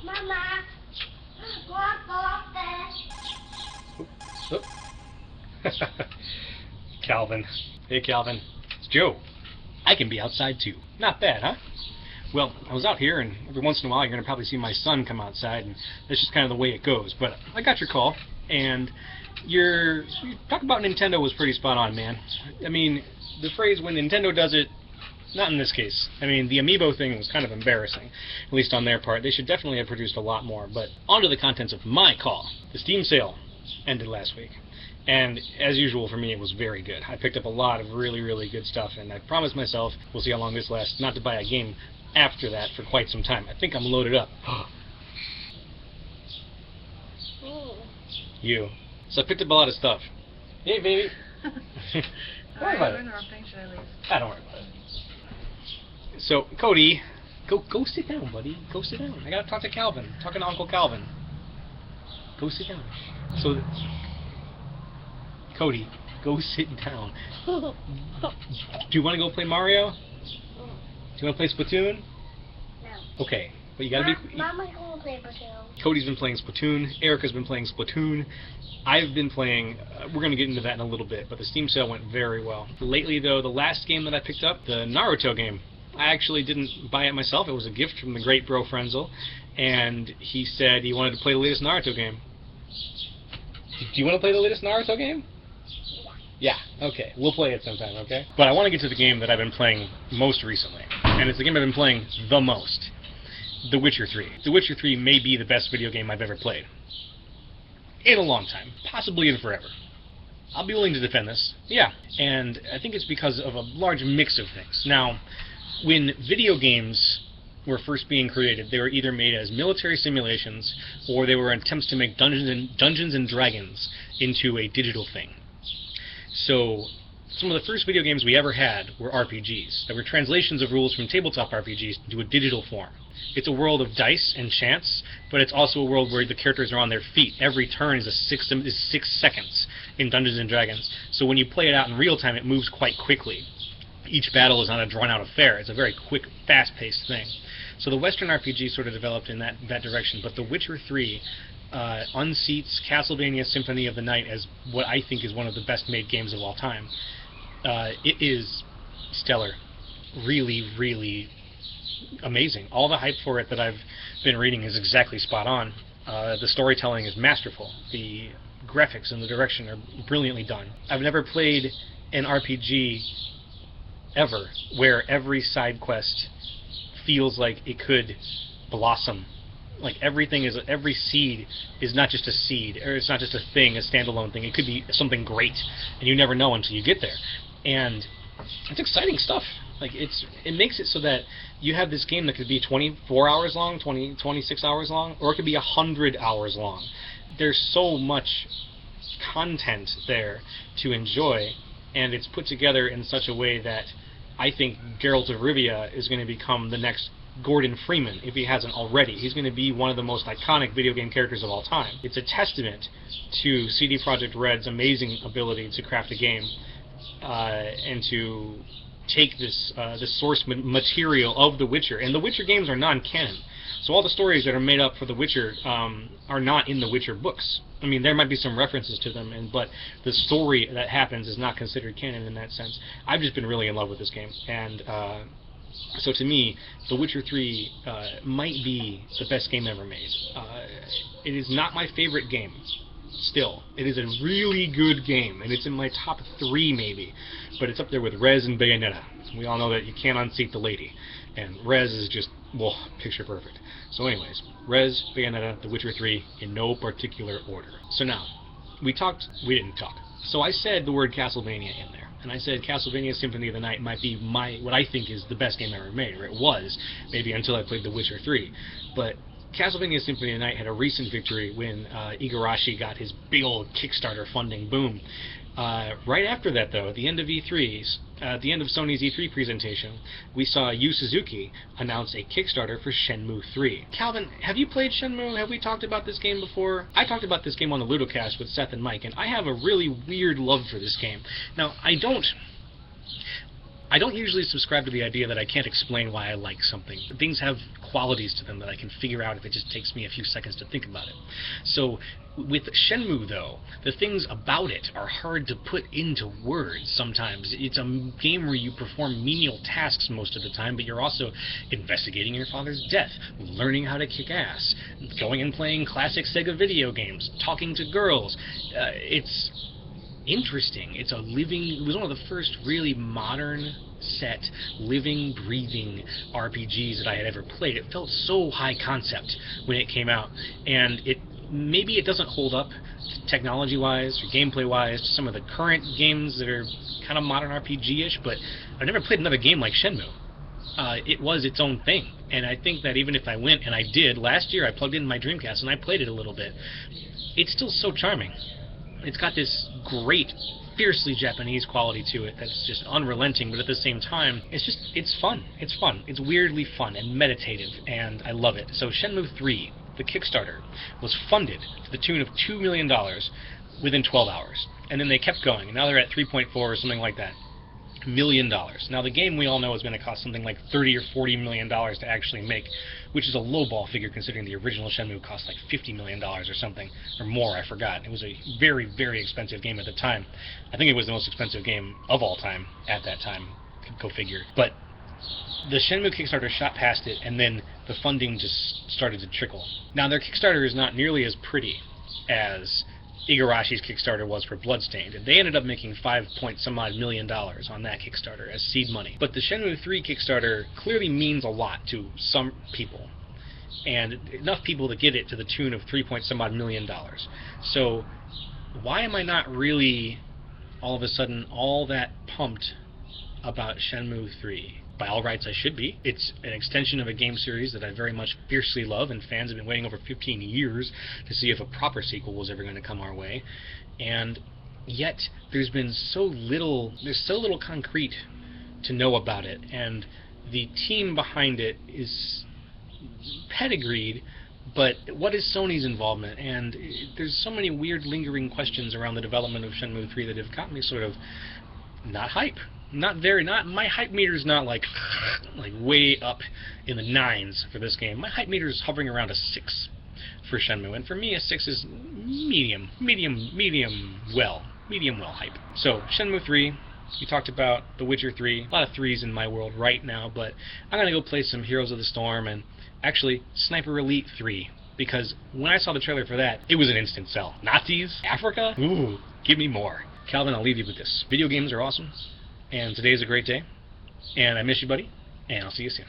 Mama, walk off there. Calvin. Hey, Calvin. It's Joe. I can be outside too. Not bad, huh? Well, I was out here, and every once in a while you're going to probably see my son come outside, and that's just kind of the way it goes. But I got your call, and your talk about Nintendo was pretty spot on, man. I mean, the phrase, when Nintendo does it, not in this case. I mean, the Amiibo thing was kind of embarrassing, at least on their part. They should definitely have produced a lot more. But on to the contents of my call. The Steam sale ended last week. And as usual for me, it was very good. I picked up a lot of really, really good stuff, and I promised myself, we'll see how long this lasts, not to buy a game after that for quite some time. I think I'm loaded up. You. So I picked up a lot of stuff. Hey, baby. Don't worry about it. Should I leave? Don't worry about it. So, Cody, go sit down, buddy. Go sit down. I gotta talk to Calvin. Talking to Uncle Calvin. Go sit down. So, Cody, go sit down. Do you want to go play Mario? Do you want to play Splatoon? No. Okay, but you gotta be... Mama's gonna play Splatoon. Cody's been playing Splatoon. Erica's been playing Splatoon. I've been playing... we're going to get into that in a little bit, but the Steam sale went very well. Lately, though, the last game that I picked up, the Naruto game, I actually didn't buy it myself. It was a gift from the great bro Frenzel, and he said he wanted to play the latest Naruto game. Do you want to play the latest Naruto game? Yeah, okay. We'll play it sometime, okay? But I want to get to the game that I've been playing most recently, and it's the game I've been playing the most. The Witcher 3. The Witcher 3 may be the best video game I've ever played. In a long time. Possibly in forever. I'll be willing to defend this. Yeah, and I think it's because of a large mix of things. Now, when video games were first being created, they were either made as military simulations, or they were attempts to make Dungeons and Dragons into a digital thing. So, some of the first video games we ever had were RPGs. They were translations of rules from tabletop RPGs into a digital form. It's a world of dice and chance, but it's also a world where the characters are on their feet. Every turn is 6 seconds in Dungeons and Dragons. So when you play it out in real time, it moves quite quickly. Each battle is not a drawn-out affair. It's a very quick, fast-paced thing. So the Western RPG sort of developed in that direction, but The Witcher 3 unseats Castlevania Symphony of the Night as what I think is one of the best-made games of all time. It is stellar. Really, really amazing. All the hype for it that I've been reading is exactly spot on. The storytelling is masterful. The graphics and the direction are brilliantly done. I've never played an RPG ever where every side quest feels like it could blossom. Like every seed is not just a seed, or it's not just a thing, a standalone thing. It could be something great, and you never know until you get there. And it's exciting stuff. Like it makes it so that you have this game that could be 24 hours long, 26 hours long, or it could be 100 hours long. There's so much content there to enjoy, and it's put together in such a way that I think Geralt of Rivia is going to become the next Gordon Freeman, if he hasn't already. He's going to be one of the most iconic video game characters of all time. It's a testament to CD Projekt Red's amazing ability to craft a game and to take this source material of The Witcher. And The Witcher games are non-canon. So all the stories that are made up for The Witcher are not in The Witcher books. I mean, there might be some references to them, but the story that happens is not considered canon in that sense. I've just been really in love with this game, and so to me, The Witcher 3 might be the best game ever made. It is not my favorite game, still. It is a really good game, and it's in my top 3 maybe, but it's up there with Rez and Bayonetta. We all know that you can't unseat the lady, and Rez is just, well, picture perfect. So anyways, Rez, Bayonetta, The Witcher 3, in no particular order. So now, we didn't talk. So I said the word Castlevania in there. And I said Castlevania Symphony of the Night might be what I think is the best game ever made, or it was, maybe until I played The Witcher 3. But Castlevania Symphony of the Night had a recent victory when Igarashi got his big old Kickstarter funding boom. Right after that, though, at the end of Sony's E3 presentation, we saw Yu Suzuki announce a Kickstarter for Shenmue 3. Calvin, have you played Shenmue? Have we talked about this game before? I talked about this game on the Ludocast with Seth and Mike, and I have a really weird love for this game. Now, I don't usually subscribe to the idea that I can't explain why I like something. Things have qualities to them that I can figure out if it just takes me a few seconds to think about it. So with Shenmue, though, the things about it are hard to put into words sometimes. It's a game where you perform menial tasks most of the time, but you're also investigating your father's death, learning how to kick ass, going and playing classic Sega video games, talking to girls. It's interesting. It was one of the first really modern set, living, breathing RPGs that I had ever played. It felt so high concept when it came out, and maybe it doesn't hold up technology-wise or gameplay-wise to some of the current games that are kind of modern RPG-ish, but I've never played another game like Shenmue. It was its own thing, and I think that even if I went, and I did, last year I plugged in my Dreamcast and I played it a little bit, it's still so charming. It's got this great, fiercely Japanese quality to it that's just unrelenting, but at the same time, it's fun. It's fun. It's weirdly fun and meditative, and I love it. So Shenmue 3, the Kickstarter, was funded to the tune of $2 million within 12 hours. And then they kept going, and now they're at 3.4 or something like that. $1 million. Now the game we all know is going to cost something like $30 or $40 million to actually make, which is a lowball figure considering the original Shenmue cost like $50 million or something, or more, I forgot. It was a very, very expensive game at the time. I think it was the most expensive game of all time at that time, go figure. But the Shenmue Kickstarter shot past it, and then the funding just started to trickle. Now their Kickstarter is not nearly as pretty as Igarashi's Kickstarter was for Bloodstained, and they ended up making $5-point-some-odd million on that Kickstarter as seed money. But the Shenmue 3 Kickstarter clearly means a lot to some people, and enough people to get it to the tune of $3-point-some-odd million. So why am I not really all of a sudden all that pumped about Shenmue 3? By all rights, I should be. It's an extension of a game series that I very much fiercely love, and fans have been waiting over 15 years to see if a proper sequel was ever going to come our way. And yet, there's so little concrete to know about it, and the team behind it is pedigreed, but what is Sony's involvement? And there's so many weird lingering questions around the development of Shenmue 3 that have got me sort of not hype. My hype meter's not like way up in the 9s for this game. My hype meter's hovering around a 6 for Shenmue, and for me a 6 is medium well hype. So Shenmue 3, we talked about The Witcher 3, a lot of 3s in my world right now, but I'm gonna go play some Heroes of the Storm and actually Sniper Elite 3, because when I saw the trailer for that, it was an instant sell. Nazis? Africa? Ooh, give me more. Calvin, I'll leave you with this. Video games are awesome, and today is a great day, and I miss you, buddy, and I'll see you soon.